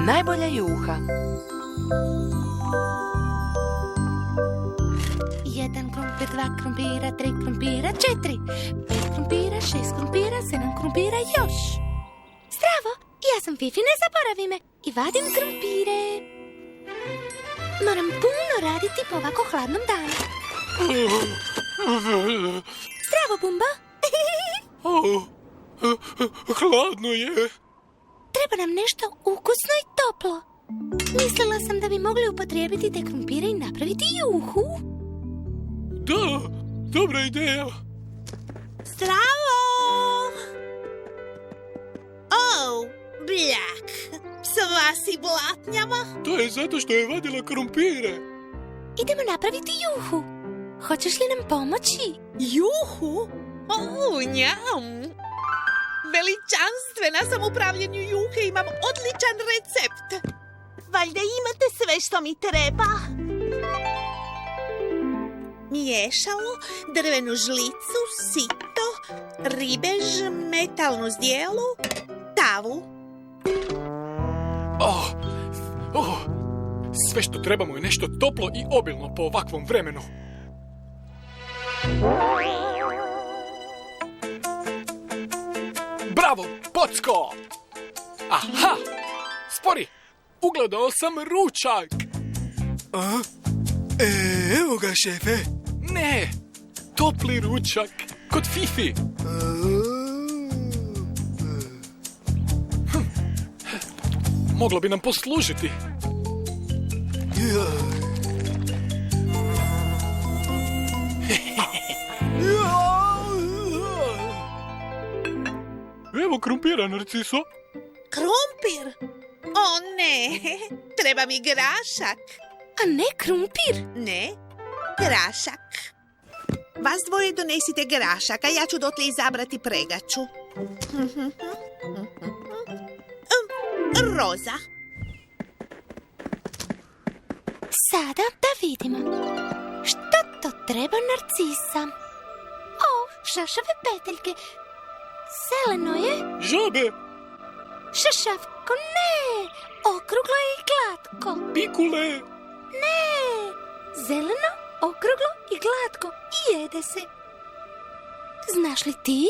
najbolja juha. 1 krumpir, 2 krumpira, 3 krumpira, 4, 5 krumpira, 6 krumpira, 7 krumpira, još. Zdravo, ja sam Fifi, ne zaboravi me. I vadim krumpire. Moram puno raditi po ovako hladnom danu. Zdravo, Bumbo. Hladno je. Treba nam nešto ukusno i toplo. Mislila sam da bi mogli upotrijebiti te krumpire i napraviti juhu. Da, dobra ideja. Zdravo! Bljak, sva si blatnjava. To je zato što je vadila krumpire. Idemo napraviti juhu. Hoćeš li nam pomoći? Juhu? Njam! Veličanstvena sam u pravljenju juhe, imam odličan recept. Valjda imate sve što mi treba. Miješalo, drvenu žlicu, sito, ribež, metalnu zdjelu, tavu. Sve što trebamo je nešto toplo i obilno po ovakvom vremenu. Bravo, Pocko! Aha! Spori! Ugledao sam ručak! Evo ga, šefe. Ne! Topli ručak! Kod Fifi! Moglo bi nam poslužiti. Evo krumpira, Narciso. Krumpir? O ne, treba mi grašak. A ne krumpir? Ne, grašak. Vas dvoje donesite grašak, a ja ću dotle izabrati pregaču. Roza. Sada da vidimo. Što to treba Narcisa? O, šašave peteljke. Zeleno je. Žabe. Šašavko, ne. Okruglo je i glatko. Pikule. Ne. Zeleno, okruglo i glatko. I jede se. Znaš li ti?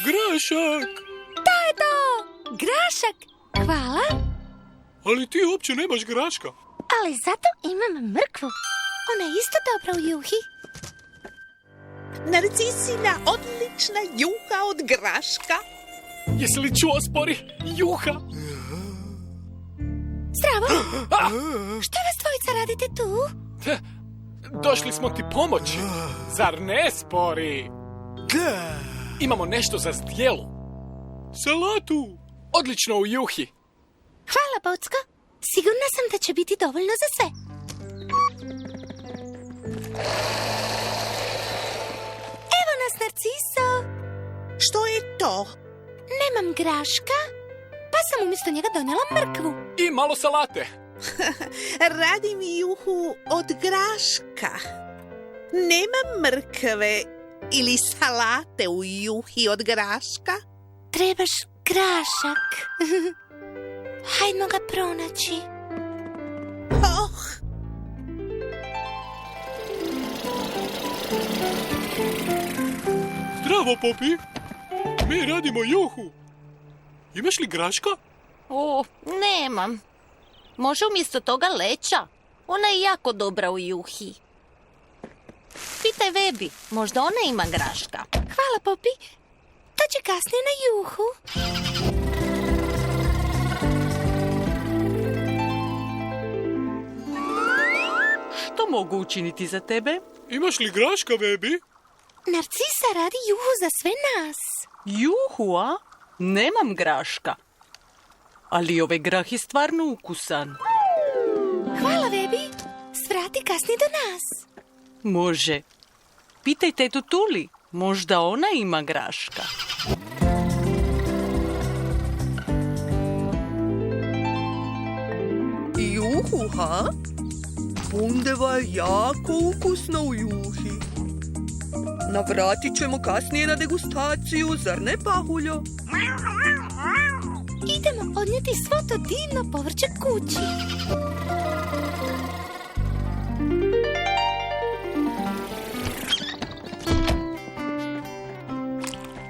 Grašak. To je to. Grašak. Hvala. Ali ti uopće nemaš graška. Ali zato imam mrkvu. Ona je isto dobra u juhi. Narcisina odlična juha od graška. Jesi li čuo, Spori? Juha. Zdravo. Što vas dvojica radite tu? Došli smo ti pomoći. Zar ne, Spori? Da. Imamo nešto za zdjelu. Salatu. Odlično u juhi. Hvala, Bocko. Sigurna sam da će biti dovoljno za sve. Evo nas, Narciso. Što je to? Nemam graška, pa sam umjesto njega donijela mrkvu. I malo salate. Radim juhu od graška. Nema mrkve ili salate u juhi od graška. Trebaš grašak. Hajdemo ga pronaći. Zdravo, Popi. Mi radimo juhu. Imaš li graška? Nemam. Može umjesto toga leća? Ona je jako dobra u juhi. Pitaj Vebi, možda ona ima graška. Hvala, Popi. To će kasnije na juhu. Što mogu učiniti za tebe? Imaš li graška, Vebi? Narcisa radi juhu za sve nas. Juhu, a? Nemam graška. Ali ovaj grah je stvarno ukusan. Hvala, Vebi. Svrati kasnije do nas. Može. Pitaj tetu Tuli. Možda ona ima graška. Juhu, ha? Bundeva je jako ukusna u juhi. Navratit ćemo kasnije na degustaciju, zar ne, Pahuljo? Idemo odnijeti svo to divno povrće kući.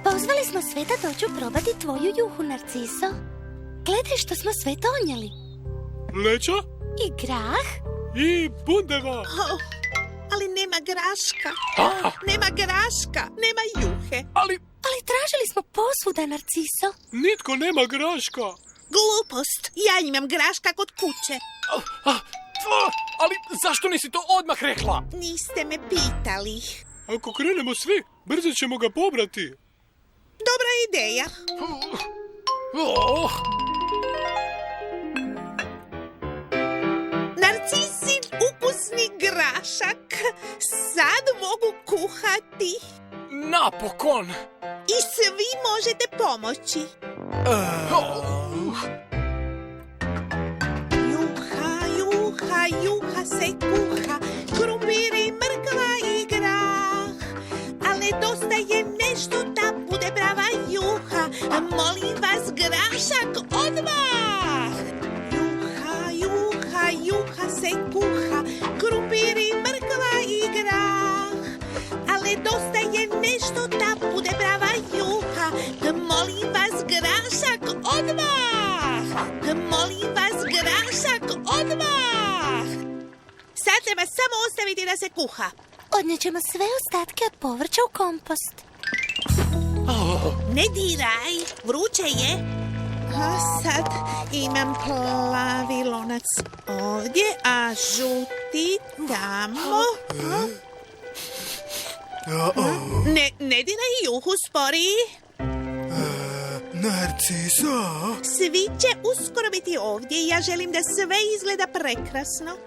Pozvali smo sve da dođu probati tvoju juhu, Narciso. Gledaj što smo sve donijeli. Leća I grah. i bundeva. Ali nema graška. Nema graška, nema juhe. Ali Ali tražili smo posvuda, Narciso. nitko nema graška. Glupost, ja imam graška kod kuće. Ali zašto nisi to odmah rekla? Niste me pitali. Ako krenemo svi, brzo ćemo ga pobrati. Dobra ideja. Oh, Narcisin ukusni grašak. Sad mogu kuhati. napokon! I svi možete pomoći. Juha, juha, juha se kuha, krumpir i mrkva i grah. Ali nedostaje nešto da bude prava juha. Molim vas, grašak odmah! Juha, juha, juha se kuha, krumpir i mrkva i grah. Ali nedostaje nešto da bude prava juha. Molim vas, grašak odmah! Molim vas, grašak odmah! Sad treba samo ostaviti da se kuha. Odnijet ćemo sve ostatke od povrća u kompost. Ne diraj, vruće je. A sad imam plavi lonac ovdje, a žuti tamo. Ne diraj juhu, sporiji. Narciso? Svi će uskoro biti ovdje i ja želim da sve izgleda prekrasno.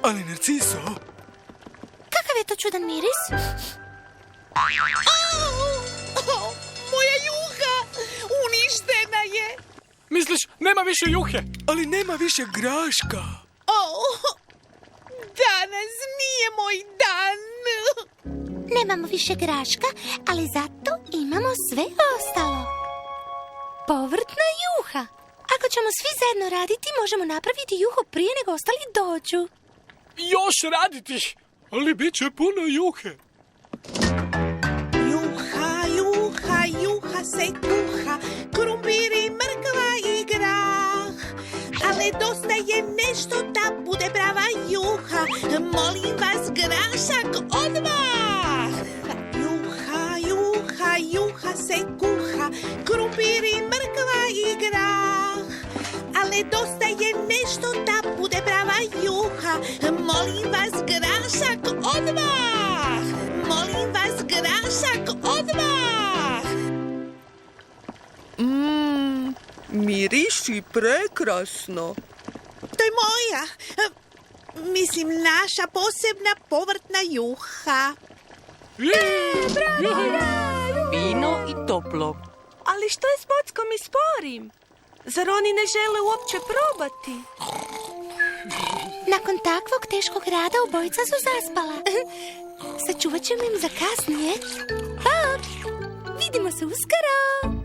Ali Narciso? Kakav je to čudan miris? Moja juha! Uništena je! Misliš, nema više juhe? Ali nema više graška. Danas nije moj dan! Nemamo više graška, ali zato imamo sve ostalo. Povrtna juha. Ako ćemo svi zajedno raditi, možemo napraviti juhu prije nego ostali dođu. Još raditi, ali bit će puno juhe. Juha, juha, juha se kuha, krumpir i mrkva i grah. Ali nedostaje nešto da bude prava juha. Molim vas, grašak odmah! Juha, juha, juha se kuha, krumpir i mrkva i grah. Ali nedostaje nešto da bude prava juha. Molim vas, grašak odmah! Molim vas, grašak odmah! Miriši prekrasno. To je moja, mislim naša posebna povrtna juha. Fino i toplo. Ali što je s Bockom i Sporim? Zar oni ne žele uopće probati? Nakon takvog teškog rada obojica su zaspala. Sačuvat ćemo im za kasnije. Pa, vidimo se uskoro!